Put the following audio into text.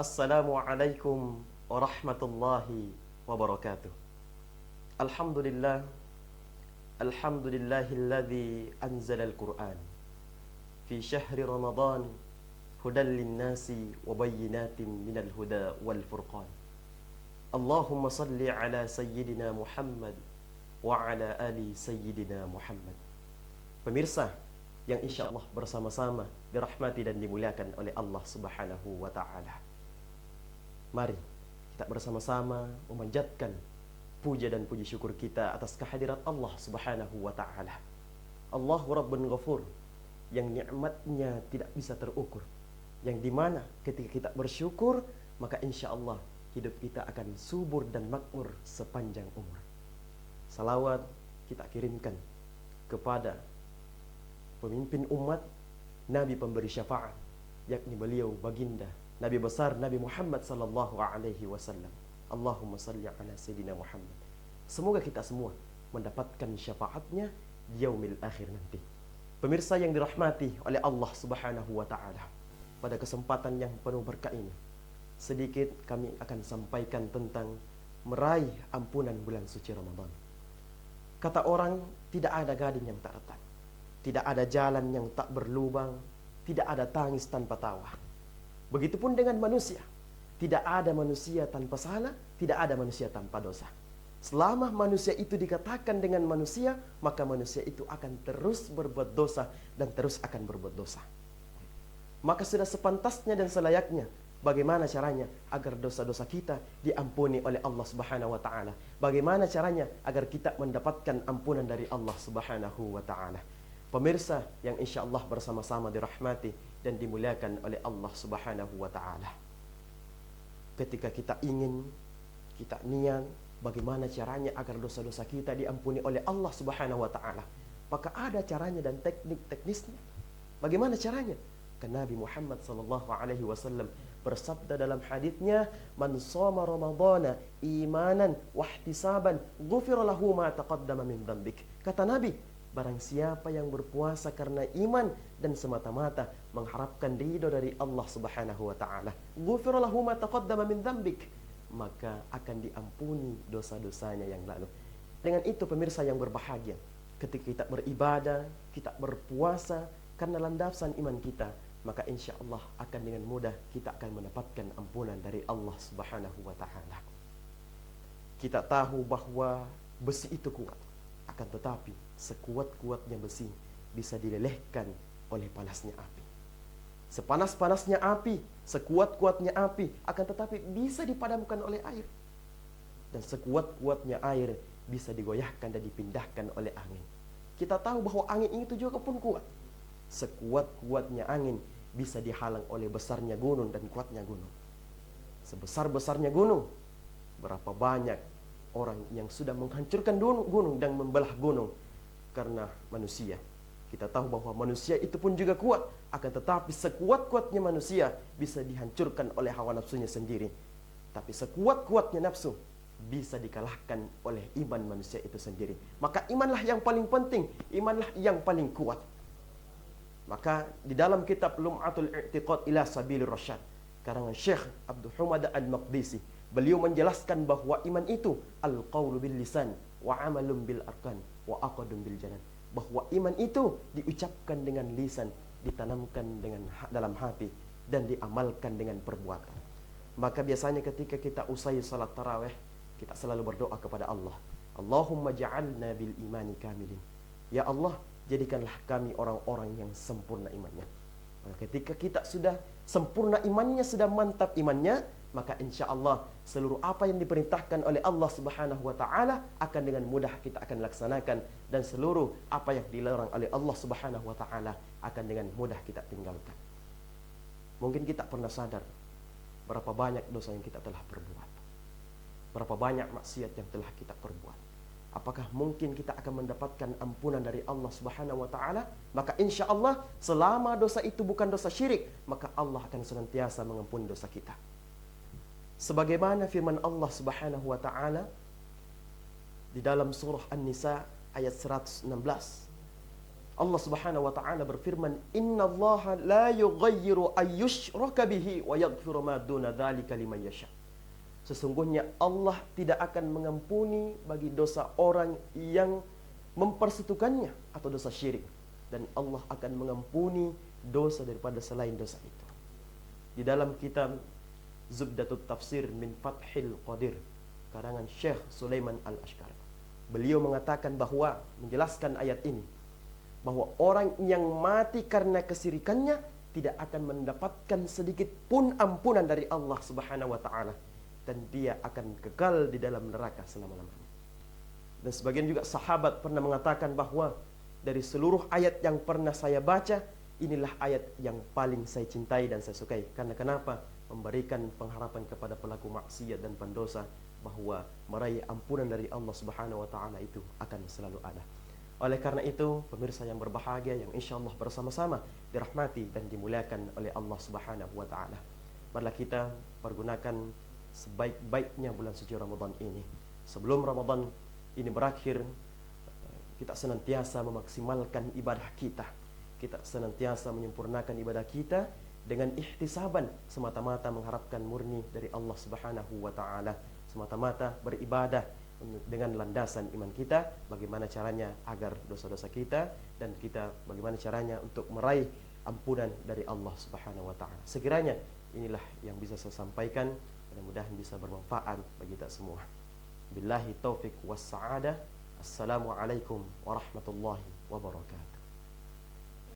Assalamualaikum warahmatullahi wabarakatuh. Alhamdulillah, alhamdulillahilladzi anzalal Qur'an fi syahri Ramadan hudan linnasi wa bayyinatin minal huda wal furqan. Allahumma salli ala sayyidina Muhammad wa ala ali sayyidina Muhammad. Pemirsa yang insyaallah bersama-sama dirahmati dan dimuliakan oleh Allah Subhanahu wa taala. Mari kita bersama-sama memanjatkan puja dan puji syukur kita atas kehadirat Allah Subhanahu wa taala. Allahu Rabbun Ghafur, yang nikmatnya tidak bisa terukur, yang dimana ketika kita bersyukur maka insyaallah hidup kita akan subur dan makmur sepanjang umur. Salawat kita kirimkan kepada pemimpin umat, Nabi pemberi syafaat, yakni beliau baginda Nabi besar Nabi Muhammad sallallahu alaihi wasallam. Allahumma salli ala sayyidina Muhammad. Semoga kita semua mendapatkan syafaatnya di yaumil akhir nanti. Pemirsa yang dirahmati oleh Allah Subhanahu wa taala, pada kesempatan yang penuh berkah ini, sedikit kami akan sampaikan tentang meraih ampunan bulan suci Ramadan. Kata orang, tidak ada gading yang tak retak, tidak ada jalan yang tak berlubang, tidak ada tangis tanpa tawa. Begitupun dengan manusia. Tidak ada manusia tanpa salah, tidak ada manusia tanpa dosa. Selama manusia itu dikatakan dengan manusia, maka manusia itu akan terus berbuat dosa dan terus akan berbuat dosa. Maka sudah sepantasnya dan selayaknya bagaimana caranya agar dosa-dosa kita diampuni oleh Allah Subhanahu wa taala. Bagaimana caranya agar kita mendapatkan ampunan dari Allah Subhanahu wa taala. Pemirsa yang insyaallah bersama-sama dirahmati dan dimuliakan oleh Allah Subhanahu wa taala. Ketika kita ingin, kita niat bagaimana caranya agar dosa-dosa kita diampuni oleh Allah Subhanahu wa taala, maka ada caranya dan teknik-teknisnya. Bagaimana caranya? Karena Nabi Muhammad sallallahu alaihi wasallam bersabda dalam haditsnya, "Man shoma ramadhana imanan wa ihtisaban, ghufira lahu ma taqaddama min dzambik." Kata Nabi, barang siapa yang berpuasa karena iman dan semata-mata mengharapkan ridho dari Allah Subhanahu wa taala, ghufira lahu ma taqaddama min dzambik, maka akan diampuni dosa-dosanya yang lalu. Dengan itu pemirsa yang berbahagia, ketika kita beribadah, kita berpuasa karena landasan iman kita, maka insyaallah akan dengan mudah kita akan mendapatkan ampunan dari Allah Subhanahu wa taala. Kita tahu bahwa besi itu kuat, akan tetapi sekuat-kuatnya besi bisa dilelehkan oleh panasnya api. Sepanas-panasnya api, sekuat-kuatnya api, akan tetapi bisa dipadamkan oleh air. Dan sekuat-kuatnya air bisa digoyahkan dan dipindahkan oleh angin. Kita tahu bahwa angin itu juga pun kuat. Sekuat-kuatnya angin bisa dihalang oleh besarnya gunung dan kuatnya gunung. Sebesar-besarnya gunung, berapa banyak orang yang sudah menghancurkan gunung dan membelah gunung karena manusia. Kita tahu bahwa manusia itu pun juga kuat, akan tetapi sekuat-kuatnya manusia bisa dihancurkan oleh hawa nafsunya sendiri. Tapi sekuat-kuatnya nafsu bisa dikalahkan oleh iman manusia itu sendiri. Maka imanlah yang paling penting, imanlah yang paling kuat. Maka di dalam kitab Lum'atul I'tiqad ila Sabilir Rasyad, karangan Syekh Abdul Hamid Al-Maqdisi, beliau menjelaskan bahwa iman itu al-qaulu bil lisan wa amalun bil arkan wa aqdun bil janan. Bahwa iman itu diucapkan dengan lisan, ditanamkan dengan dalam hati, dan diamalkan dengan perbuatan. Maka biasanya ketika kita usai salat tarawih, kita selalu berdoa kepada Allah, Allahumma ja'alna bil imani kamilin. Ya Allah, jadikanlah kami orang-orang yang sempurna imannya. Maka ketika kita sudah sempurna imannya, sudah mantap imannya, maka insya Allah seluruh apa yang diperintahkan oleh Allah Subhanahu wa taala akan dengan mudah kita akan laksanakan, dan seluruh apa yang dilarang oleh Allah Subhanahu wa taala akan dengan mudah kita tinggalkan. Mungkin kita pernah sadar berapa banyak dosa yang kita telah perbuat, berapa banyak maksiat yang telah kita perbuat. Apakah mungkin kita akan mendapatkan ampunan dari Allah Subhanahu wa taala? Maka insya Allah selama dosa itu bukan dosa syirik, maka Allah akan senantiasa mengampuni dosa kita. Sebagaimana firman Allah Subhanahu wa taala di dalam surah An-Nisa ayat 116. Allah Subhanahu wa taala berfirman, "Innallaha la yughayyiru ayyushraka bihi wa yaghfiru ma duna dzalika liman yasha." Sesungguhnya Allah tidak akan mengampuni bagi dosa orang yang mempersekutukannya atau dosa syirik, dan Allah akan mengampuni dosa daripada selain dosa itu. Di dalam kitab Zubdatut Tafsir min Fathil Qadir karangan Syekh Sulaiman Al-Ashqari, beliau mengatakan bahwa menjelaskan ayat ini, bahwa orang yang mati karena kesirikannya tidak akan mendapatkan sedikit pun ampunan dari Allah Subhanahu wa taala, dan dia akan kekal di dalam neraka selama-lamanya. Dan sebagian juga sahabat pernah mengatakan bahwa dari seluruh ayat yang pernah saya baca, inilah ayat yang paling saya cintai dan saya sukai. Karena kenapa? Memberikan pengharapan kepada pelaku maksiat dan pendosa bahwa meraih ampunan dari Allah Subhanahu wa taala itu akan selalu ada. Oleh karena itu, pemirsa yang berbahagia yang insyaallah bersama-sama dirahmati dan dimuliakan oleh Allah Subhanahu wa taala, marilah kita pergunakan sebaik-baiknya bulan suci Ramadan ini. Sebelum Ramadan ini berakhir, kita senantiasa memaksimalkan ibadah kita. Kita senantiasa menyempurnakan ibadah kita dengan ihtisaban, semata-mata mengharapkan murni dari Allah Subhanahu wa taala, semata-mata beribadah dengan landasan iman kita, bagaimana caranya agar dosa-dosa kita, dan kita bagaimana caranya untuk meraih ampunan dari Allah Subhanahu wa taala. Sekiranya inilah yang bisa saya sampaikan, mudah-mudahan bisa bermanfaat bagi kita semua. Billahi taufik was sa'adah. Assalamualaikum warahmatullahi wabarakatuh.